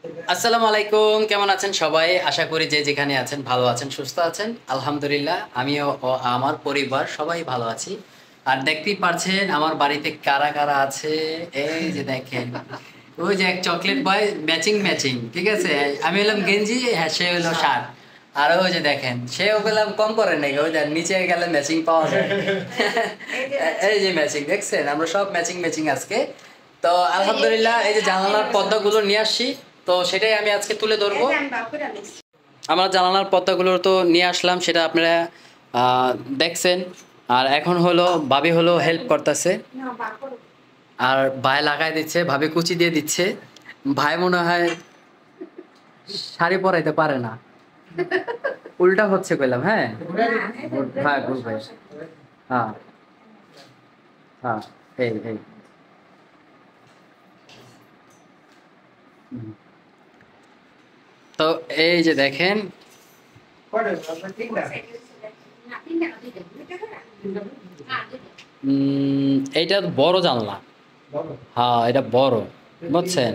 আসসালামু আলাইকুম, কেমন আছেন সবাই? আশা করি যে যেখানে আছেন ভালো আছেন, সুস্থ আছেন। আলহামদুলিল্লাহ আমিও ও আমার পরিবার সবাই ভালো আছি। আর দেখতেই পারছেন আমার বাড়িতে কারা কারা আছে। এই যে দেখেন, ওই যে এক চকলেট বয়, ম্যাচিং ম্যাচিং, ঠিক আছে। আমি হলাম গেঞ্জি, হ্যাঁ সে হলো শার্ট। আর ওই যে দেখেন, সে ওগুলা কম করে নাকি, ওই যে নিচে গেলে ম্যাচিং পাওয়া যায়। এই যে ম্যাচিং দেখছেন, আমরা সব ম্যাচিং ম্যাচিং আজকে। তো আলহামদুলিল্লাহ এই যে জানালার পর্দাগুলো নিয়ে আসছি, তো সেটাই আমি আজকে তুলে ধরবো। আমরা জানালার পর্দাগুলো তো নিয়ে আসলাম, সেটা আপনারা দেখছেন। আর এখন হলো ভাবি হলো হেল্প করতেছে, আর ভাই লাগাই দিচ্ছে, ভাবি কুচি দিয়ে দিচ্ছে। ভাই মনে হয় শাড়ি পরাইতে পারে না, উল্টা হচ্ছে কইলাম। হ্যাঁ হ্যাঁ গুড ভাই। হ্যাঁ হ্যাঁ, এই এই হুম। তো এই যে দেখেন, এইটা বড় জানলা। হ্যাঁ এটা বড়, বুঝছেন।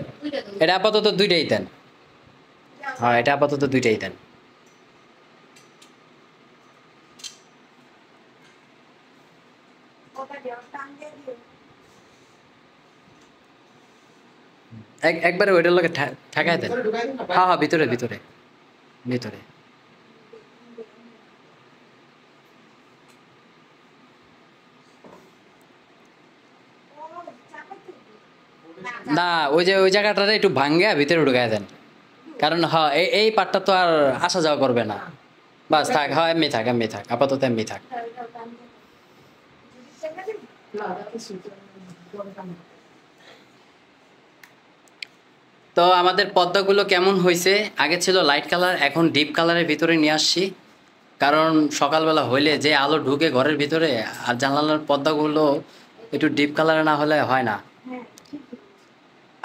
এটা আপাতত দুইটাই দেন। হ্যাঁ এটা আপাতত দুইটাই দেন। একবারে ওইটার লোকে ঠেকায় দেন। হ্যাঁ হ্যাঁ, ভিতরে ভিতরে ভিতরে। না, ওই যে ওই জায়গাটাতে একটু ভাঙ্গে ভিতরে ঢুকায় দেন। কারণ হ্যাঁ এই পার্টটা তো আর আসা যাওয়া করবে না। বাস থাক, হ্যাঁ এমনি থাক, এমনি থাক, আপাতত এমনি থাক। তো আমাদের পর্দাগুলো কেমন হয়েছে? আগে ছিল লাইট কালার, এখন ডিপ কালারের ভিতরে নিয়ে আসছি। কারণ সকালবেলা হইলে যে আলো ঢুকে ঘরের ভিতরে, আর জানালার পর্দাগুলো একটু ডিপ কালারে না হলে হয় না।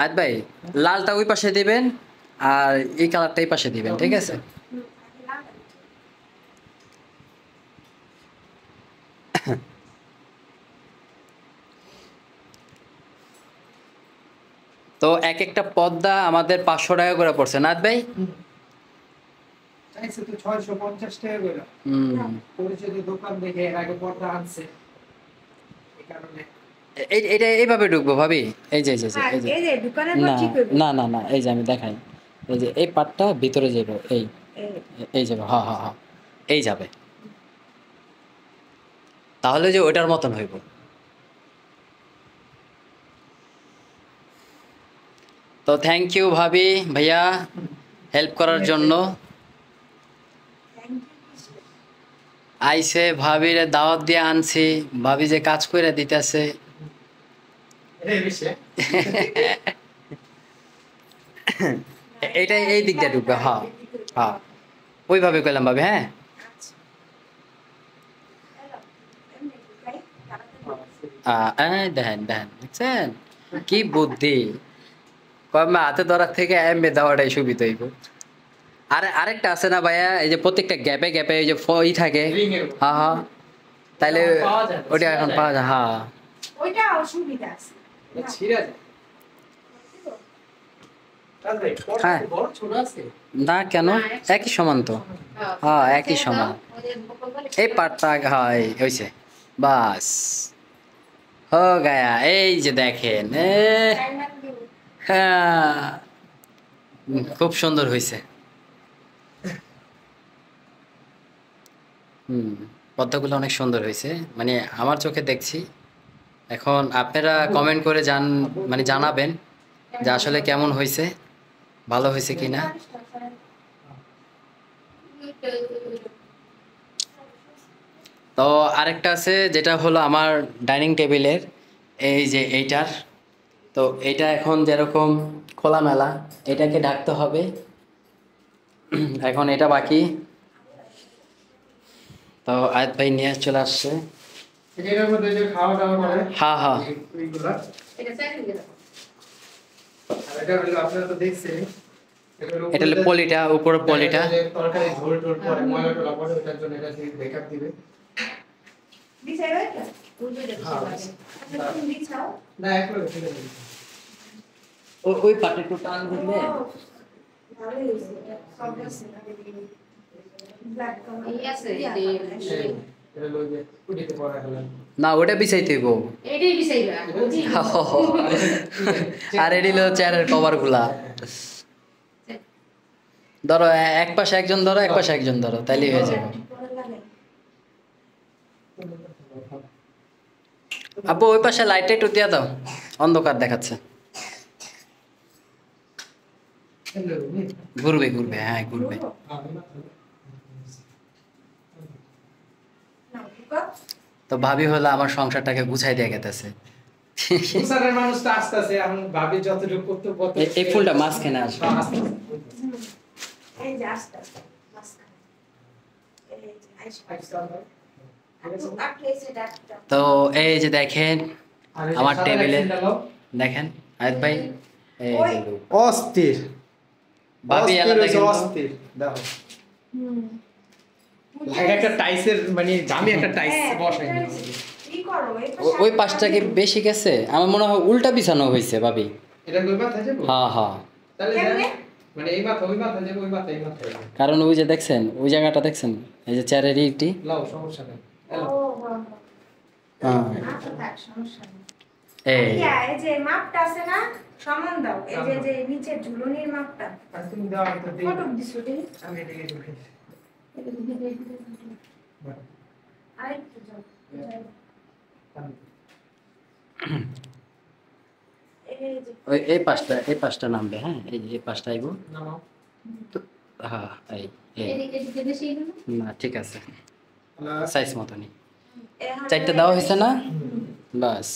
আজ ভাই, লালটা ওই পাশে দিবেন, আর এই কালারটা এই পাশে দিবেন, ঠিক আছে। তো এক একটা পর্দা আমাদের 500 টাকা করে পড়ছে, নাথ ভাই। চাইছে তো 650 টাকা করে। পরিচিত দোকান দেখে এর আগে পর্দা আনছে, এই কারণে এটা এইভাবে ঢুকবো ভাবি। এই যে এই যে এই যে, এই যে দোকানের পর না ঠিক হইবে। না না না, এই যে আমি দেখাই। এই যে এই পাটটা ভিতরে যাবে, এই এই যাবে, হ্যাঁ হ্যাঁ হ্যাঁ, এই যাবে। তাহলে যে ওইটার মতন হইব। তো থ্যাংক ইউ ভাবি, ভাইয়া, হেল্প করার জন্য। আইসে ভাবির দাওয়াত দিয়ে আনছি, ভাবি যে কাজ করে দিতেছে। এটাই বেশি। এইটাই এই দিক দিয়ে ঢুকবে, হ্যাঁ হ্যাঁ, ওইভাবে কইলাম ভাবি। হ্যাঁ দেখেন দেখেন, দেখছেন কি বুদ্ধি। কমে হাতে ধরার থেকে এমবে দেওয়াটাই সুবিধা হইব। আরেকটা আছে না ভাইয়া, এই যে প্রত্যেকটা গ্যাপে গ্যাপে এই যে ই থাকে। হ্যাঁ হ্যাঁ, তাইলে ওইটা এখন পাওয়া যায়। হ্যাঁ ওইটা অসুবিধা আছে। ছিঁড়া যায়। হ্যাঁ, বড় ছোট আছে। না কেন, একই সমান তো। হ্যাঁ একই সমান। এই পাটটা হয় হয়েছে, বাস হো গায়া। এই যে দেখেন, হ্যাঁ খুব সুন্দর হয়েছে। পদ্মাগুলো অনেক সুন্দর হয়েছে, মানে আমার চোখে দেখছি। এখন আপনারা কমেন্ট করে মানে জানাবেন যে আসলে কেমন হয়েছে, ভালো হয়েছে কিনা। তো আরেকটা আছে, যেটা হলো আমার ডাইনিং টেবিলের, এই যে এইটার। তো এইটা এখন যেরকম খোলামেলা, এটাকে ঢাকতে হবে। এখন এটা বাকি। তো আয়াত ভাই নিয়ে চলে আসছে। এটার মধ্যে যে খাওয়া দাওয়া করে, হ্যাঁ হ্যাঁ, ওইগুলা। আর এটা হলো আপনারা তো দেখছেন, এটা হলো পলিটা, উপরে পলিটা। তরকারি ঝোল টোল পরে ময়লা টলা পরে, ওটার জন্য এটা দিয়ে ব্যাকআপ দিবে। না একবারে ফেলে দিবে। ওই পাটে একটু টান দিলে ভালোই হয়েছে এটা সব আছে ব্ল্যাক এই আছে, এটা লই যে উঠিতে পড়া গেল না ওটা বিছাইতে হইব এটাই বিছাইবা বুঝি আর এটি হলো চেয়ারের কভার গুলা ধরো এক পাশে একজন ধরো এক পাশে একজন ধরো তাইলেই হয়ে যাবে আপু ওই পাশে লাইটটা একটু দিয়ে দাও অন্ধকার দেখাচ্ছে ঘুরবে ঘুরবে হ্যাঁ ঘুরবে তো ভাবি হলো আমার সংসারটাকে গুছাই দিয়ে গেতেছে সুসারের মানুষ তো আস্তে আস্তে এখন ভাবি যতটুকু করতে কত এই ফুলটা মাঝখানে আসবে এই যে আস্তে আস্তে মাঝখানে এই যে আইসা আটকে এসে ডাক্তার তো এই যে দেখেন আমার টেবিলে দেখেন আয়াত ভাই এই যে লোক। অস্থির ভাবি এলা দেখেন তো। অস্থির দেখো হুম লাগে একটা টাইসের মানে জামি একটা টাইস বসাই কি করো ওই পাশটা কি বেশি গেছে আমার মনে হয় উল্টা বিছানো হয়েছে ভাবি এটা কই মাথা যাবে হ্যাঁ হ্যাঁ তাহলে কেমনে? মানে এই মাথা ওই মাথা যাবে ওই মাথা এই মাথা যাবে কারণ ওই যে দেখছেন ওই জায়গাটা দেখছেন এই যে চেয়ারের ইটি লাও সমস্যা নেই ও বাবা হ্যাঁ আচ্ছা থাক সমস্যা নেই এই ইয়া এই যে মাপটা আছে না সমান দাও এই যে যে নিচে ঝুলনির মাপটা আর তুমি দাও তো দেই কত দিছো রে আমি এটাকে ঢুকে আরেকটু যাও এই যে ওই এই পাশটা নামবে হ্যাঁ এই যে এই পাশটা আইবো নামাও হ্যাঁ এই এই এদিকে এদিকে বেশি গেল না ঠিক আছে প্লাস সাইজ মতনই এখন চারটা দেওয়া হয়েছে না বাস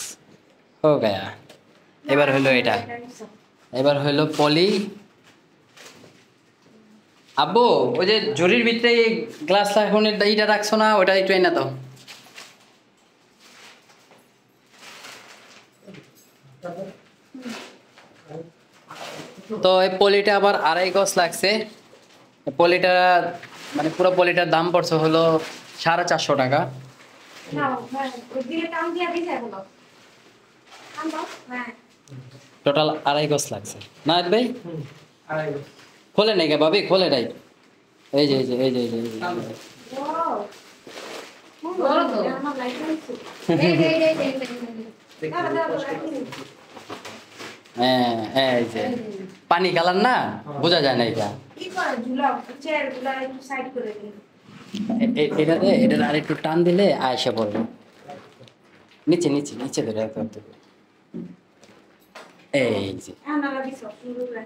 হো গয়া এবার হলো এটা এবার হলো পলি আব্বু ওই যে ঝুড়ির ভিতরে গ্লাস এখন এইটা রাখছো না ওটা একটু এনে দাও তো এই পলিটা আবার 2.5 গজ লাগছে এই পলিটা মানে পুরো পলিটার দাম পড়ছে হলো 450 টাকা নাও হ্যাঁ ওই দিকে টান দিয়া দিছে এগুলো টান দাও হ্যাঁ টোটাল 2.5 গজ লাগছে না ভাই আড়াই খোলে নাই কে ভাবি খোলে নাই এই যে এই যে এই যে এই যে এই যে। ও বড় তো। আমার লাইট হইছে এই দাও দাও লাইট হইছে হ্যাঁ এই যে পানি কালার না বোঝা যায় না এটা কি করে ঝুলাও চেয়ার গুলা একটু সাইড করে দিন এটাতে এটার আর একটু টান দিলে আয়সা পড়বে নিচে নিচে নিচে ধরে রাখতে হবে। এই যে আনালা দিছো সুন্দর করে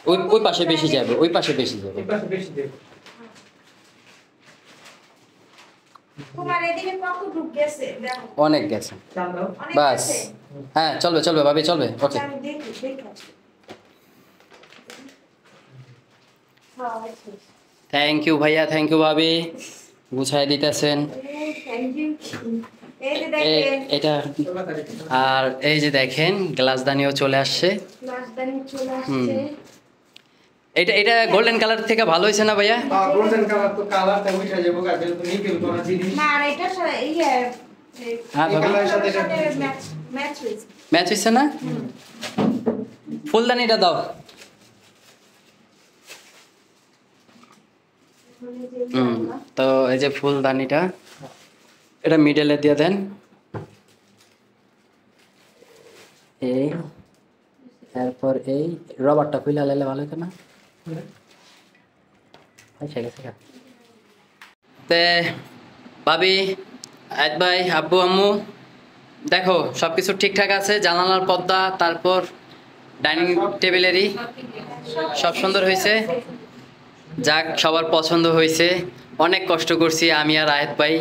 ওই ওই পাশে বেশি যাবে ওই পাশে বেশি যাবে এই পাশে বেশি দেব তোমার এদিকে কত ঢুক গেছে দেখো অনেক গেছে চাল দাও অনেক বাস গেছে হ্যাঁ চলবে চলবে ভাবি চলবে ওকে আমি দেখি দেখাচ্ছি হ্যাঁ আচ্ছা থ্যাংক ইউ ভাইয়া থ্যাংক ইউ ভাবি গুছাই দিতেছেন থ্যাংক ইউ এই যে দেখেন এটা তোলা তারিখ আর এই যে দেখেন গ্লাসদানিও চলে আসছে রাজধানী চলে আসছে এটা এটা গোল্ডেন কালার থেকে ভালো হয়েছে না ভাইয়া গোল্ডেন কালার তো কালারটা উঠে যাবে কাজে তুমি নিকেল করা জিনিস না আর এটা এই হ্যাঁ ভাবি কালারের সাথে এটা ম্যাচ ম্যাচ হয়েছে ম্যাচ হয়েছে না ফুলদানিটা দাও তো এই যে ফুলদানিটা এটা মিডলে দিয়ে দেন এই তারপর এই রবারটা খুলে লাইলে ভালো হতো না আচ্ছা গেছে তে ভাবি আয়াত ভাই আব্বু আম্মু দেখো সবকিছু ঠিকঠাক আছে জানালার পর্দা তারপর ডাইনিং টেবিলেরই সব সুন্দর হয়েছে যাক সবার পছন্দ হয়েছে অনেক কষ্ট করছি আমি আর আয়াত ভাই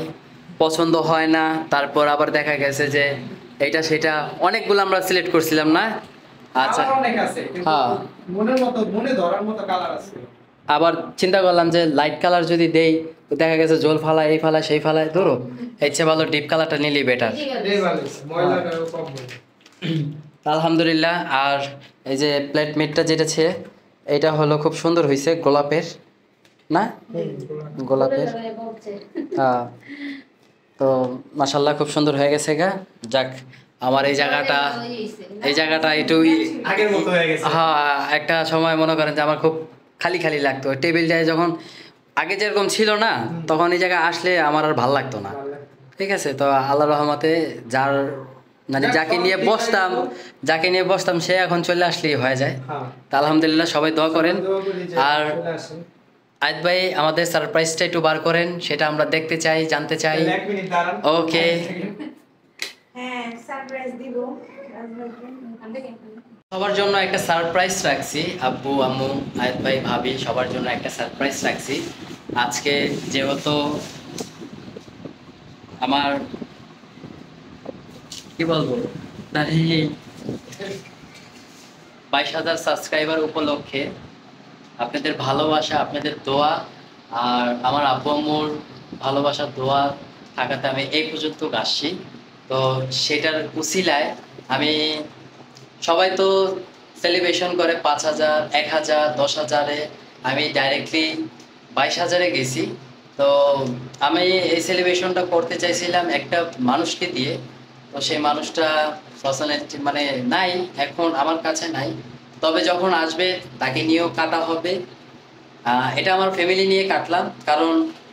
পছন্দ হয় না তারপর আবার দেখা গেছে যে এইটা সেটা অনেকগুলো আমরা সিলেক্ট করছিলাম না আচ্ছা কালার অনেক আছে কিন্তু হ্যাঁ। মনের মতো মনে ধরার মতো কালার আছে আবার চিন্তা করলাম যে লাইট কালার যদি দেই তো দেখা গেছে জল ফালায় এই ফালায় সেই ফালায় ধরো এর চেয়ে ভালো ডিপ কালারটা নিলেই বেটার এটাই ভালো হয়েছে, ময়লাটাও কম হবে আলহামদুলিল্লাহ আর এই যে প্লেট মেটটা যেটা ছে এটা হলো খুব সুন্দর হয়েছে গোলাপের না গোলাপের হ্যাঁ তো মাশাল্লাহ খুব সুন্দর হয়ে গেছে গা যাক আমার এই জায়গাটা একটু আগের মতো হয়ে গেছে। হ্যাঁ, একটা সময় মনে করেন যে আমার খুব খালি খালি লাগতো টেবিলটায়, যখন আগে যেরকম ছিল না তখন এই জায়গায় আসলে আমার আর ভাল লাগতো না। ঠিক আছে, তো আল্লাহর রহমতে যার মানে যাকে নিয়ে বসতাম সে এখন চলে আসলেই হয়ে যায়। হ্যাঁ। তা আলহামদুলিল্লাহ, সবাই দোয়া করেন। দোয়া করি যে আর চলে আসেন। আয়াত ভাই আমাদের সারপ্রাইজটা একটু বার করেন, সেটা আমরা দেখতে চাই, জানতে চাই। তাহলে 1 মিনিট দাঁড়ান। ওকে। হ্যাঁ, সারপ্রাইজ দিব রাজভাইকে। সবার জন্য একটা সারপ্রাইজ রাখছি, আব্বু আম্মু আয়াত ভাই ভাবি সবার জন্য একটা সারপ্রাইজ রাখছি। আজকে যেহেতু আমার কি বলবো, 22,000 সাবস্ক্রাইবার উপলক্ষে আপনাদের ভালোবাসা, আপনাদের দোয়া আর আমার আব্বু আম্মুর ভালোবাসা দোয়া থাকাতে আমি এই পর্যন্ত আসছি। তো সেটার উসিলায় আমি, সবাই তো সেলিব্রেশন করে 5,000, 1,000, 10,000-এ, আমি ডাইরেক্টলি 22,000-এ গেছি। তো আমি এই সেলিব্রেশনটা করতে চাইছিলাম একটা মানুষকে দিয়ে, তো সেই মানুষটা পার্সোনালিটি মানে নাই, এখন আমার কাছে নাই। তবে যখন আসবে তাকে নিয়েও কাটা হবে। এটা আমার ফ্যামিলি নিয়ে কাটলাম, কারণ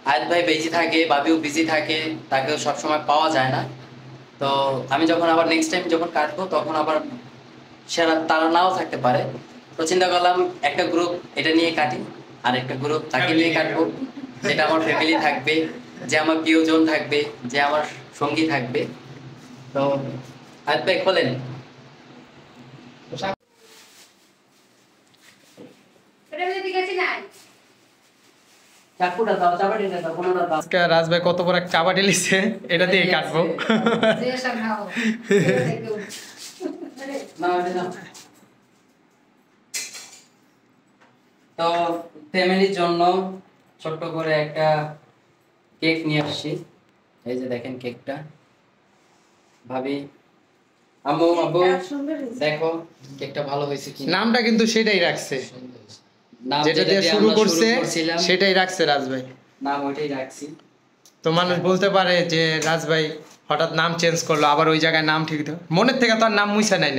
আয়াত ভাই বিজি থাকে, বাবিও বিজি থাকে, তাকেও সবসময় পাওয়া যায় না। তো আমি যখন আবার নেক্সট টাইম যখন কাটবো তখন আবার তারা নাও থাকতে পারে। তো চিন্তা করলাম একটা গ্রুপ এটা নিয়ে কাটি, আর একটা গ্রুপ তাকে নিয়ে কাটবো, যেটা আমার ফ্যামিলি থাকবে, যে আমার প্রিয়জন থাকবে, যে আমার সঙ্গী থাকবে। তো আয়াত ভাই খোলেন। চাকুটা দাও, চাপাটিটা দাও, কোনোটা দাও। আজকে রাজ ভাই কত বড় এক চাবাটি লিছে, এটা দিয়ে কাটবো। নাও, এটা নাও। তো ফ্যামিলির জন্য ছোট্ট করে একটা কেক নিয়ে আসছি। এই যে দেখেন কেকটা। ভাবি, আম্মু আব্বু দেখো কেকটা ভালো হয়েছে কি। নামটা কিন্তু সেটাই রাখছে, নাম যেটা দিয়ে শুরু আমরা করছে করছিলাম, সেটাই রাখছে রাজ ভাই। নাম ওইটাই রাখছি। তো মানুষ বলতে পারে যে রাজ ভাই হঠাৎ নাম চেঞ্জ করলো, আবার ওই জায়গায় নাম ঠিক দাও, মনের থেকে তো আর নাম মুছা নাই।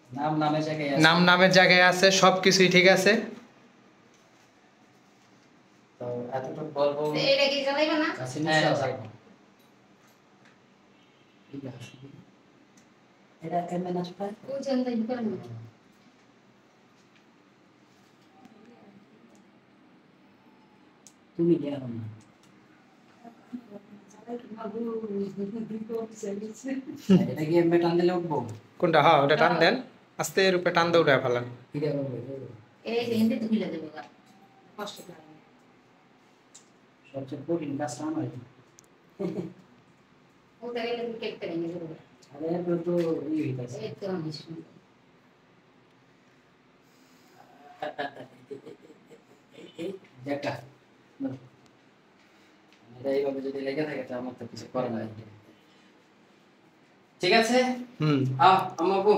নাম নামের জায়গায় আছে। নাম নামের জায়গায় আছে, সবকিছুই ঠিক আছে। তো এতটুকু বলবো। এটা কি জ্বালাইবে না? হ্যাঁ, যাবো। এটা এমএ না ছোট? ওই জানতাই করেন না। তুমি গিয়ে না। এটা কি এমএ টান দিলে উঠবো? কোনটা? হ্যাঁ, ওটা টান দেন, আস্তে রূপে টান দিয়ে উঠে ফেলান। এটা করবে। এই যে হিন্দি তো ভুলে দেবে গা। কষ্ট করে। সবচেয়ে কঠিন কাজটা আমার। ওটা গেলে কেকটা ভেঙে দেবে। আরে এবার তো ই হইতাছে। এই তো আমি শুনি। একটা এটা এইভাবে যদি লেগে থাকে তো আমার তো কিছু করার নাই। ঠিক আছে, আম্মু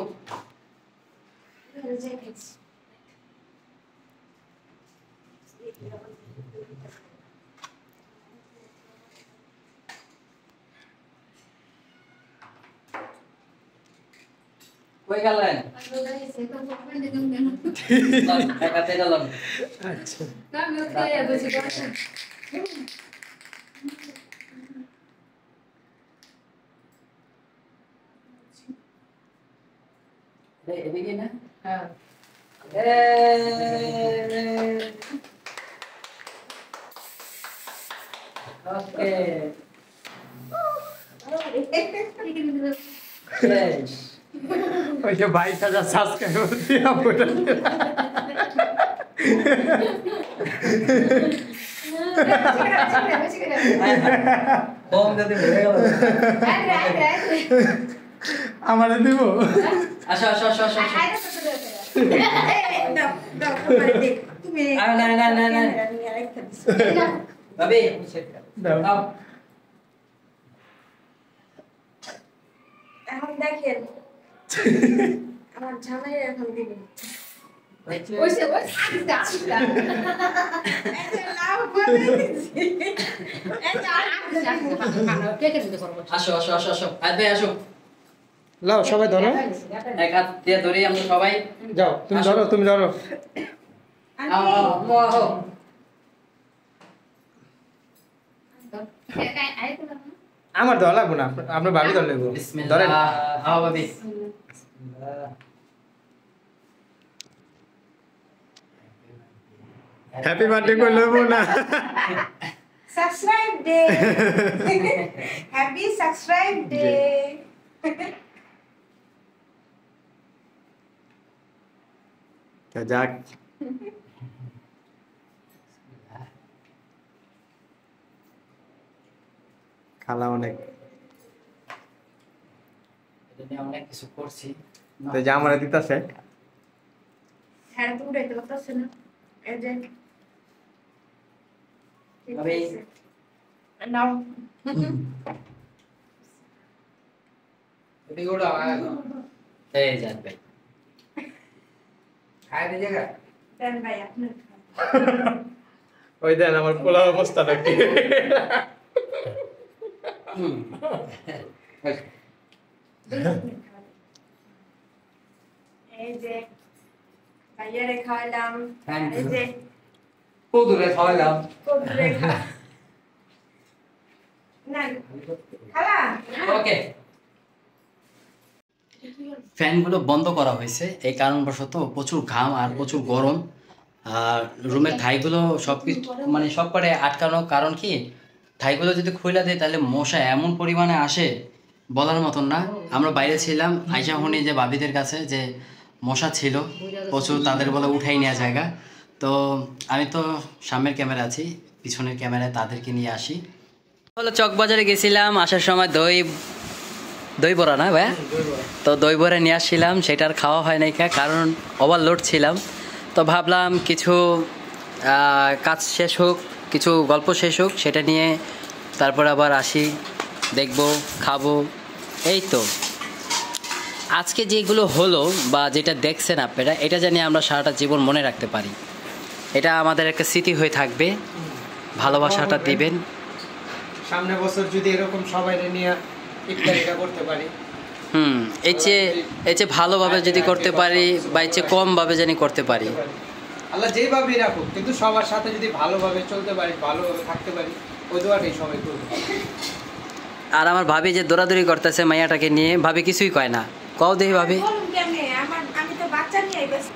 কই গেলেন? একাতে গেলাম। আচ্ছা, এদিকে না? হ্যাঁ। ওকে, ওই যে 22,000 সাবস্ক্রাইবার দিয়ে ওটা কম যদি ভরে গেল। আমারে দিব। আসো আসো আসো আসো আসো। ভাবি দাও। দাও। এখন দেখেন আমার জামাই এখন দিবে ওইসে আস্তে আস্তে কেকে দিতে পারবো। আসো আসো আসো আসো, আয় ভাই আসো। লাও সবাই ধরো, এক হাত দিয়ে ধরি আমরা সবাই। যাও তুমি ধরো, তুমি ধরো। আও, আও, আও, আও। আমার ধরা লাগবে না, আপনার ভাবি ধরে নেবো। ধরেন। বিসমিল্লাহ। আও ভাবি। হ্যাপি বার্থডে করে নেবো না। Subscribe day. Happy subscribe day. যাক, খালা অনেক এটা নিয়ে অনেক কিছু করছি। তো যা আমার দিতেছে। হ্যাঁ তুমি উঠাইতে পারতেছ না, এই যে ভাবি। নাও এদিকে ওটা এই যান ভাই। খায় দিয়ে জায়গা। দেন ভাই আপনি ওই দেন আমার পোলা অবস্থাটা কি। এই যে ভাইয়ারে খাওয়ালাম, Thank এই you. যে কদুরে খাওয়ালাম। কদুরে না খালা ওকে। ফ্যানগুলো বন্ধ করা হয়েছে এই কারণবশত প্রচুর ঘাম আর প্রচুর গরম। আর রুমের ঠাইগুলো সব কিছু মানে সব করে আটকানো, কারণ কি ঠাইগুলো যদি খুলে দেয় তাহলে মশা এমন পরিমাণে আসে বলার মতন না। আমরা বাইরে ছিলাম, আইসা শুনি যে ভাবিদের কাছে যে মশা ছিল প্রচুর, তাদের বলে উঠাই নেওয়া জায়গা। তো আমি তো সামনের ক্যামেরা আছি, পিছনের ক্যামেরায় তাদেরকে নিয়ে আসি। হলো চকবাজারে গেছিলাম, আসার সময় দই বড়া না ভাই, তো দই বড়া নিয়ে আসছিলাম, সেটার খাওয়া হয় নাই কারণ ওভারলোড ছিলাম। তো ভাবলাম কিছু কাজ শেষ হোক, কিছু গল্প শেষ হোক, সেটা নিয়ে তারপর আবার আসি, দেখব, খাবো। এই তো আজকে যেগুলো হলো বা যেটা দেখছেন আপনারা, এটা জানি আমরা সারাটা জীবন মনে রাখতে পারি। এটা আমাদের একটা স্মৃতি হয়ে থাকবে। ভালোবাসাটা দিবেন। সামনে বছর যদি এরকম সবাই নিয়ে ইফতারিটা করতে পারি, এর চেয়ে ভালোভাবে যদি করতে পারি বা এর চেয়ে কমভাবে জানি করতে পারি। আল্লাহ যেভাবেই রাখুক, কিন্তু সবার সাথে যদি ভালোভাবে চলতে পারি, ভালোভাবে থাকতে পারি, ওই দোয়াটাই সবাই করবে। আর আমার ভাবি যে দৌড়াদৌড়ি করতেছে মাইয়াটাকে নিয়ে, ভাবি কিছুই কয় না, কও দেখি ভাবি। বলুন কেমনে আমি তো বাচ্চা নিয়ে ব্যস্ত।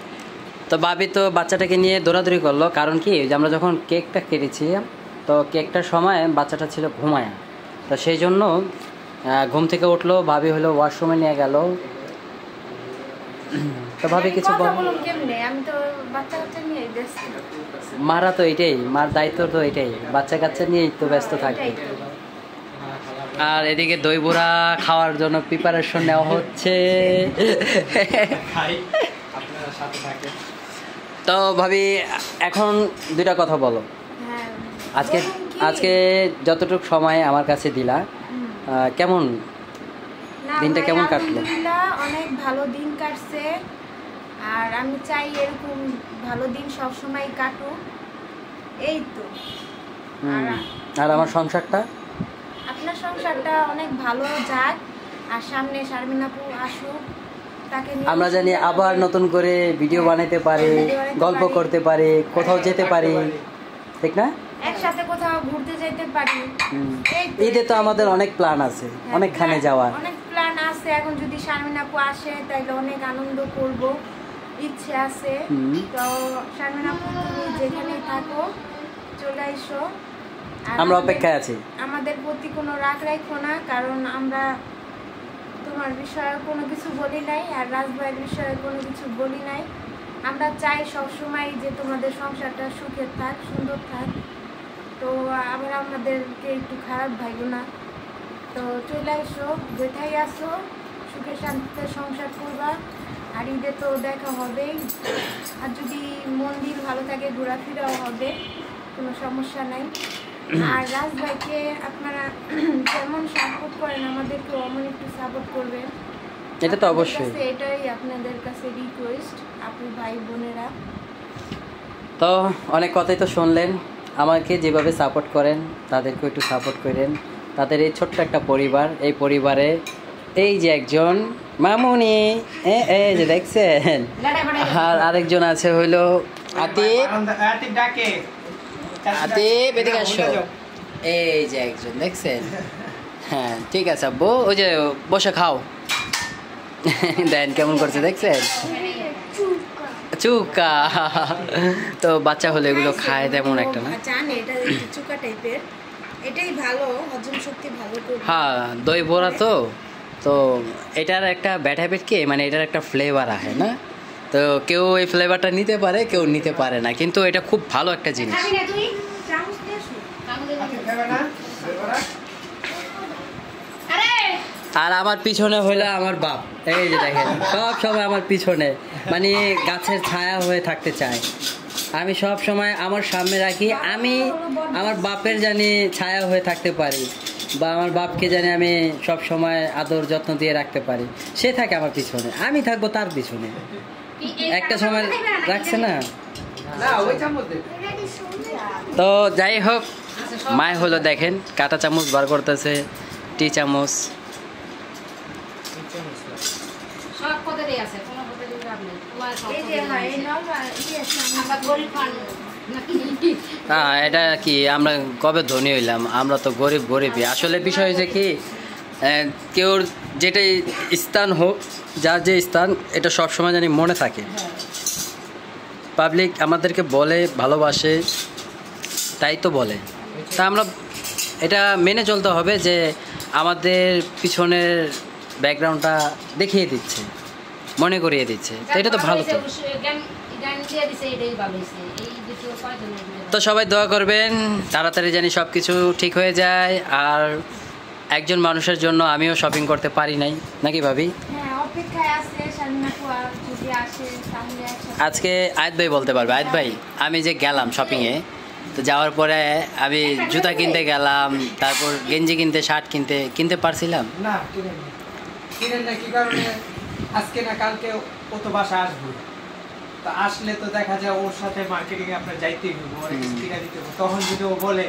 তো ভাবি তো বাচ্চাটাকে নিয়ে দৌড়াদৌড়ি করলো, কারণ কি যে আমরা যখন কেকটা কেটেছিলাম তো কেকটার সময় বাচ্চাটা ছিল ঘুমায়া, তো সেই জন্য ঘুম থেকে উঠলো, ভাবি হলো ওয়াশরুমে নিয়ে গেল। তো ভাবি কিছু বল, বলুন কেমনে, আমি তো বাচ্চা নিয়ে ব্যস্ত। মারা তো এটাই, মার দায়িত্ব তো এটাই, বাচ্চা কাচ্চা নিয়েই তো ব্যস্ত থাকবে। আর এদিকে দই বড়া খাওয়ার জন্য প্রিপারেশন নেওয়া হচ্ছে। আপনারা সাথে থাকেন। তো ভাবি এখন দুইটা কথা বলো। হ্যাঁ আজকে বলুন কি? আজকে যতটুকু সময় আমার কাছে দিলা, কেমন না দিনটা ভাই, কেমন কাটলো? আলহামদুলিল্লাহ অনেক ভালো দিন কাটছে। আর আমি চাই এরকম ভালো দিন সব সময় কাটুক, এই তো। আর আমার সংসারটা, আপনার সংসারটা অনেক ভালো যাক, আর সামনে শারমিন আপু আসুক, তাকে নিয়ে আমরা জানি আবার নতুন করে ভিডিও বানাতে পারি, গল্প করতে পারি, কোথাও যেতে পারি, ঠিক না? একসাথে কোথাও ঘুরতে যেতে পারি। এই তো। ঈদে তো আমাদের অনেক প্ল্যান আছে, অনেকখানে যাওয়ার। অনেক প্ল্যান আছে, এখন যদি শারমিন আপু আসে তাহলে অনেক আনন্দ করব, ইচ্ছে আছে। তো শারমিন আপু তুমি যেখানেই থাকো চলে এসো। আর আমরা অপেক্ষায় আছি। আমাদের প্রতি কোনো রাগ রাখো না, কারণ আমরা তোমার বিষয়ে কোনো কিছু বলি নাই, আর রাজভাইয়ের বিষয়ে কোনো কিছু বলি নাই। আমরা চাই সবসময় যে তোমাদের সংসারটা সুখে থাক, সুন্দর থাক। তো আবার আমাদেরকে একটু খারাপ ভাইবো না। তো চলে এসো, যেথায় আসো সুখে শান্তিতে সংসার করবা। আর ঈদে তো দেখা হবেই, আর যদি মন্দির ভালো থাকে ঘোরাফেরাও হবে, কোনো সমস্যা নাই। আর রাজ ভাইকে আপনারা যেমন সাপোর্ট করেন আমাদেরকে অমন একটু সাপোর্ট করবেন, এটা তো অবশ্যই। আপনাদের কাছে এটাই আপনাদের কাছে রিকোয়েস্ট, আপু ভাই বোনেরা। তো অনেক কথাই তো শুনলেন, আমাকে যেভাবে সাপোর্ট করেন তাদেরকেও একটু সাপোর্ট করেন। তাদের এই ছোট্ট একটা পরিবার, এই পরিবারে এই যে একজন মামুনি এই যে দেখছেন। আর আরেকজন আছে হইলো আতিফ। আতিফ ডাকে আতিফ এদিকে আসো। এই যে একজন দেখছেন। হ্যাঁ ঠিক আছে আব্বু, ওই যে বসে খাও। দেন কেমন করছে দেখছেন, চুকা। তো বাচ্চা হলে এগুলো খায় তেমন একটা না। জানে এটা চুকা টাইপের, এটাই ভালো, হজম শক্তি ভালো করবে। হ্যাঁ দই বড়া তো, তো এটার একটা ব্যাড হ্যাবিট কি, মানে এটার একটা ফ্লেভার আসে না, তো কেউ এই ফ্লেভারটা নিতে পারে, কেউ নিতে পারে না, কিন্তু এটা খুব ভালো একটা জিনিস। খাবি না তুই? চামচ দিয়ে আসো। আতিফ খাবে না বেবরা? আরে আর আমার পিছনে হলো আমার বাপ, এই যে দেখেন সব সময় আমার পিছনে, মানে গাছের ছায়া হয়ে থাকতে চায়। আমি সব সময় আমার সামনে রাখি, আমি আমার বাপের জানি ছায়া হয়ে থাকতে পারি, বা আমার বাপকে জানি আমি সব সময় আদর যত্ন দিয়ে রাখতে পারি, সে থাকে আমার পিছনে, আমি থাকবো তার পিছনে। একটা সময় রাখছে না। না ওই চামচ দে। তো যাই হোক, মায় হলো দেখেন কাঁটা চামচ বার করতেছে, টি চামচ। সব পদেরই আছে, কোনো পদেরই লাভ নেই। তোমার সব এই যে পদেরই হয় আছে। নরমাল ইয়ে আমরা গরিব মানুষ নাকি? হ্যাঁ এটা কি আমরা কবে ধনী হইলাম, আমরা তো গরিবই। আসলে বিষয় হয়েছে কি, কেউ যেটাই স্থান হোক, যার যে স্থান, এটা সবসময় জানি মনে থাকে। পাবলিক আমাদেরকে বলে ভালোবাসে, তাই তো বলে, তা আমরা এটা মেনে চলতে হবে যে আমাদের পিছনের ব্যাকগ্রাউন্ডটা দেখিয়ে দিচ্ছে, মনে করিয়ে দিচ্ছে, তো এটা তো ভালো। তো জ্ঞান দিয়ে দিছে, এটাই ভালো হয়েছে। এই দ্বিতীয় কয়জন তো সবাই দোয়া করবেন তাড়াতাড়ি জানি সব কিছু ঠিক হয়ে যায়। আর একজন মানুষের জন্য আমিও শপিং করতে পারি নাই, নাকি ভাবি? হ্যাঁ অপেক্ষায় আছে শামিনা কুয়া, যদি আসে তাহলে একসাথে। আজকে আয়েদ ভাই বলতে পারবে। আয়েদ ভাই, আমি যে গেলাম শপিংয়ে, তো যাওয়ার পরে আমি জুতা কিনতে গেলাম, তারপর গেঞ্জি কিনতে, শার্ট কিনতে পারছিলাম না কিনেন না কি কারণে, আজকে না কালকে ও তো বাসা আসবে, তো আসলে তো দেখা যায় ওর সাথে মার্কেটিং এ আপনার যাইতেই হবে, ওর কিনা দিতে হবে। তখন যদি ও বলে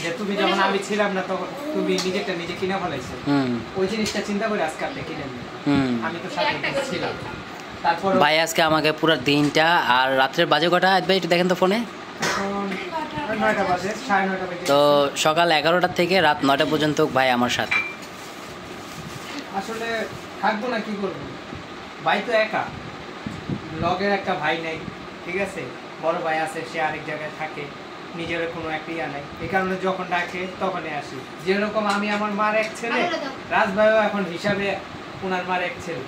যে তুমি যখন আমি ছিলাম না তখন তুমি নিজেরটা নিজে কিনা ফেলাইছো, ওই জিনিসটা চিন্তা করে আজকে আপনি কিনেন না। আমি তো সাথে ছিলাম। তারপর ভাই আজকে আমাকে পুরো দিনটা, আর রাত্রের বাজে কটা আয়েদ ভাই একটু দেখেন তো ফোনে, 9টা বাজে, 9:30 বাজে। তো সকাল 11টা থেকে রাত 9টা পর্যন্ত ভাই আমার সাথে। আসলে থাকবো না কি করবো, ভাই তো একা, লগের একটা ভাই নাই, ঠিক আছে, বড় ভাই আছে, সে আরেক জায়গায় থাকে, নিজের কোনো একটা ইয়া নাই, এই কারণে যখন ডাকে তখনই আসি। যেরকম আমি আমার মার এক ছেলে, রাজ ভাইও এখন হিসাবে ওনার মার এক ছেলে,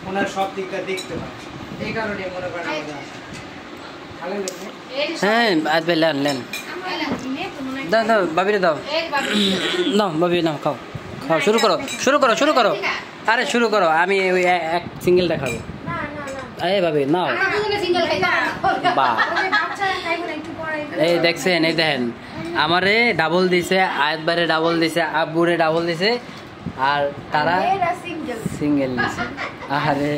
ওনার সব দিকটা দেখতে হয়, এই কারণে মনে করেন আমাদের আসা। ভালো লাগবে? হ্যাঁ আয়েদ ভাই লেন দাও দাও, বাবিরে দাও, নাও বাবি নাও, খাও খাও, শুরু করো। আরে শুরু করো, আমি ওই এক সিঙ্গেলটা খাবো। না না না আরে বাবি নাও। আমরা দুজনে সিঙ্গেল খাইতাম। বাহ, ওই বাচ্চারা খাইবে না, একটু পরে এই দেখছেন, এই দেখেন, আমারে ডাবল দিছে, আয়াত বারে ডাবল দিছে, আব্বুরে ডাবল দিছে, আর তারা এরা সিঙ্গেল। সিঙ্গেল দিছে। আরে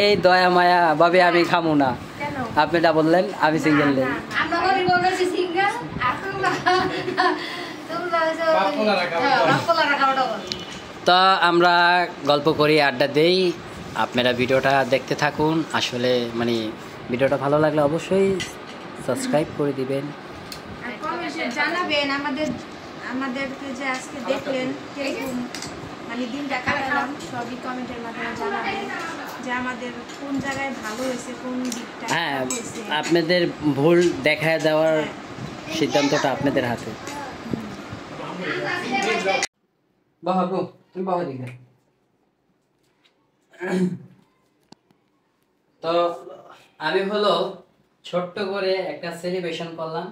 এই দয়া মায়া ভাবি, আমি খামু না, কেন? আপনি ডাবল দেন, আমি সিঙ্গেল দেন। আমরা গরিব বলছি সিঙ্গেল, আর তোমরা বাপওয়ালারা খাও। বাপওয়ালারা খাও ডবল। তো আমরা গল্প করি, আড্ডা দেই, আপনারা ভিডিওটা দেখতে থাকুন। আসলে মানে ভিডিওটা ভালো লাগলে অবশ্যই সাবস্ক্রাইব করে দিবেন। আর কমেন্টে জানাবেন আমাদেরকে যে আজকে দেখলেন কিরকম মানে দিনটা কাটালাম, সবই কমেন্টের মাধ্যমে জানাবেন যে আমাদের কোন জায়গায় ভালো হয়েছে, কোন দিকটা হ্যাঁ, খারাপ হয়েছে। আপনাদের ভুল দেখায় দেওয়ার সিদ্ধান্তটা আপনাদের হাতে। বাবু তুমি বাবা দিকে। তো আমি হলো ছোট্ট করে একটা সেলিব্রেশন করলাম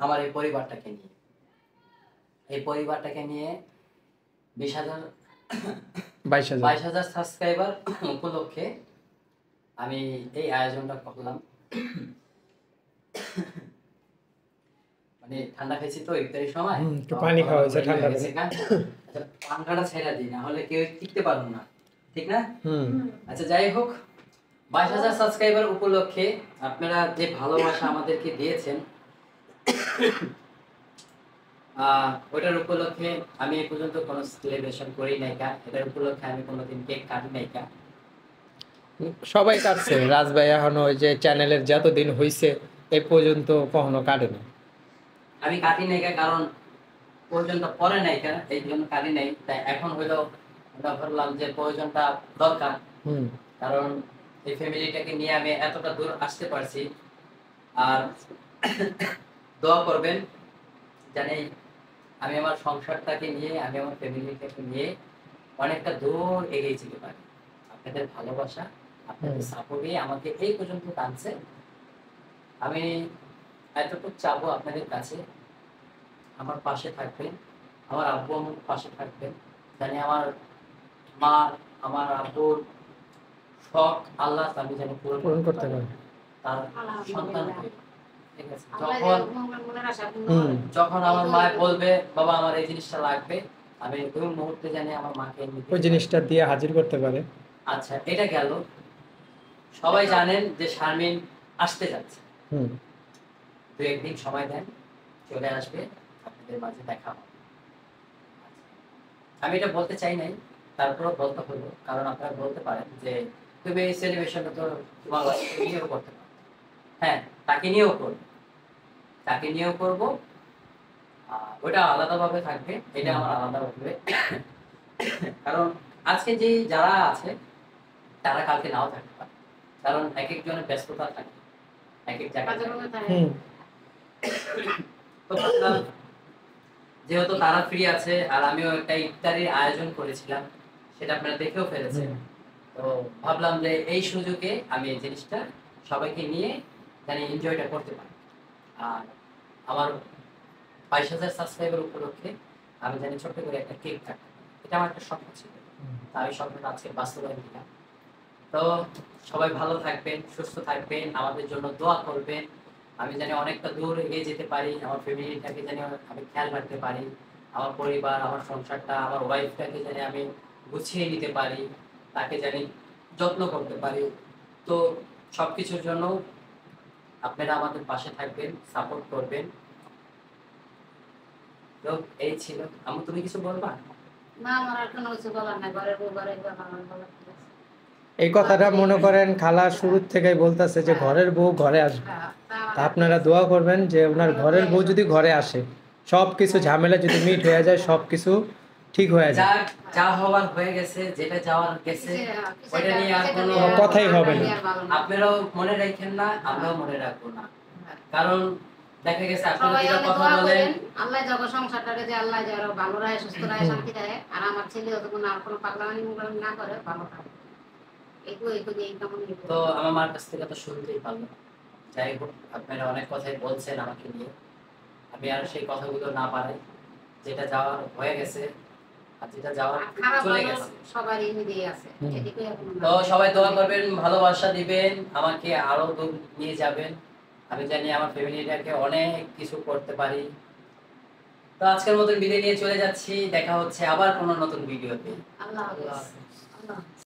আমার এই পরিবারটাকে নিয়ে। এই পরিবারটাকে নিয়ে 22,000 সাবস্ক্রাইবার উপলক্ষে আমি এই আয়োজনটা করলাম। মানে ঠান্ডা খেয়েছি তো ইফতারের সময়, একটু পানি খাওয়া হয়েছে, ঠান্ডা হয়েছে না? আচ্ছা পাঙ্খাটা ছেড়ে দিই, না হলে কেউ টিকতে পারবো না, ঠিক না? আচ্ছা যাই হোক, 22,000 সাবস্ক্রাইবার উপলক্ষে আপনারা যে ভালোবাসা আমাদেরকে দিয়েছেন, ওইটার উপলক্ষে আমি এই পর্যন্ত কোনো সেলিব্রেশন করি নাই কা, এটার উপলক্ষে আমি কোনোদিন কেক কাটি নাই কা। সবাই কাটছে, রাজ ভাই এখনো ওই যে চ্যানেলের যতদিন হইছে এই পর্যন্ত কখনো কাটে না। আমি কাটি নাই কা, কারণ প্রয়োজনটা পরে নাই কা, এই জন্য কাটি নাই। তাই এখন হইলো আমরা ভাবলাম যে প্রয়োজনটা দরকার, হুম কারণ এই ফ্যামিলিটাকে নিয়ে আমি এতটা দূর আসতে পারছি। আর দোয়া করবেন জানি আমি আমার সংসারটাকে নিয়ে, আমি আমার ফ্যামিলিটাকে নিয়ে অনেকটা দূর এগিয়ে যেতে পারি। আপনাদের ভালোবাসা, আপনাদের সাপোর্টে আমাকে এই পর্যন্ত টানছে। আমি এতটুকু চাবো আপনাদের কাছে, আমার পাশে থাকবেন, আমার আব্বু আমার পাশে থাকবেন। জানি আমার মা, আমার আব্বুর শখ আল্লাহ আমি জানি পূরণ করতে পারে। তার সন্তান হয়ে। ঠিক আছে, হুম যখন আমার মা বলবে বাবা আমার এই জিনিসটা লাগবে, আমি ওই মুহূর্তে জানি আমার মাকে এনে দিতে ওই পারি। জিনিসটা দিয়ে হাজির করতে পারে। আচ্ছা, এটা গেল। সবাই জানেন যে শারমিন আসতে যাচ্ছে, হুম 2-1 দিন সময় দেন, চলে আসবে, আপনাদের মাঝে দেখা হবে। আমি এটা বলতে চাই নাই, তারপরেও বলতে হলো, কারণ আপনারা বলতে পারেন যে তুমি এই সেলিব্রেশনটা তো তোমার বাচ্চাকে নিয়েও করতে পারো। হ্যাঁ, তাকে নিয়েও করবো, তাকে নিয়েও করবো। ওটা আলাদাভাবে থাকবে, এটা আমার আলাদাভাবে। কারণ আজকে যে যারা আছে তারা কালকে নাও থাকতে পারে, কারণ এক একজনের ব্যস্ততা থাকে এক এক জায়গায় থাকে। হুম তো ভাবলাম যেহেতু তারা ফ্রি আছে আর আমিও একটা ইফতারির আয়োজন করেছিলাম, সেটা আপনারা দেখেও ফেলেছেন। তো ভাবলাম যে এই সুযোগে আমি এই জিনিসটা সবাইকে নিয়ে জানি এনজয়টা করতে পারি। আর আমার 22,000 সাবস্ক্রাইবার উপলক্ষে আমি জানি ছোট্ট করে একটা কেক কাটতে পারি। এটা আমার একটা স্বপ্ন ছিল, তা আমি স্বপ্নটা আজকে বাস্তবায়ন দিলাম। তো সবাই ভালো থাকবেন, সুস্থ থাকবেন, আমাদের জন্য দোয়া করবেন। আমি জানি অনেকটা দূর এগিয়ে যেতে পারি, আমার ফ্যামিলিটাকে জানি আমি খেয়াল রাখতে পারি, আমার পরিবার, আমার সংসারটা, আমার ওয়াইফটাকে জানি আমি গুছিয়ে নিতে পারি, তাকে জানি যত্ন করতে পারি। তো সবকিছুর জন্য আপনারা আমাদের পাশে থাকবেন, সাপোর্ট করবেন। তো এই ছিল। আমু, তুমি কিছু বলবা? না, আমার আর কোনো কিছু বলার নাই, ঘরের বউ ঘরের বউ, আমার বলার কি আছে? এই কথাটা মনে করেন খালা শুরুর থেকেই বলতেছে যে ঘরের বউ ঘরে আসবে। হ্যাঁ, তা তা আপনারা দোয়া করবেন যে ওনার ঘরের বউ যদি ঘরে আসে, সব কিছু ঝামেলা যদি মিট হয়ে যায়, সব কিছু ঠিক হয়ে যা যায়। যা হওয়ার হয়ে গেছে, যেটা যাওয়ার গেছে, ওইটা নিয়ে আর কোনো কথাই হবে না। আপনারাও মনে রাখেন না, আমরাও মনে রাখবো না। কারণ দেখা গেছে আপনারা সবাই যেটা আগে কথা দোয়া বলেন, করেন, আল্লাহ যখন সংসারটাকে যে আল্লাহ যারা ভালো রাখে, সুস্থ রাখে, শান্তি রাখে, আর আমার ছেলে যতক্ষণ আর কোনো পাগলামি মুগলামি না করে, ভালো থাকে। এইটুকু এই কামনা করি। তো আমার মার কাছ থেকে তো শুনতেই পারলাম। যাই হোক, আপনারা অনেক কথাই বলছেন আমাকে নিয়ে, আমি আর সেই কথাগুলো না পারি। যেটা যাওয়ার হয়ে গেছে আর যেটা যাওয়ার আর খারাপ চলে ভালো গেছে। সবারই মিলিয়ে আছে, এদিকে এখন তো সবাই দোয়া করবেন, ভালোবাসা দিবেন, আমাকে আরো দূর নিয়ে যাবেন। আমি জানি আমার ফ্যামিলিটাকে অনেক কিছু করতে পারি। তো আজকের মতন বিদায় নিয়ে চলে যাচ্ছি, দেখা হচ্ছে আবার কোনো নতুন ভিডিওতে। আল্লাহ হাফেজ। আল্লাহ হাফেজ। আল্লাহ হাফেজ।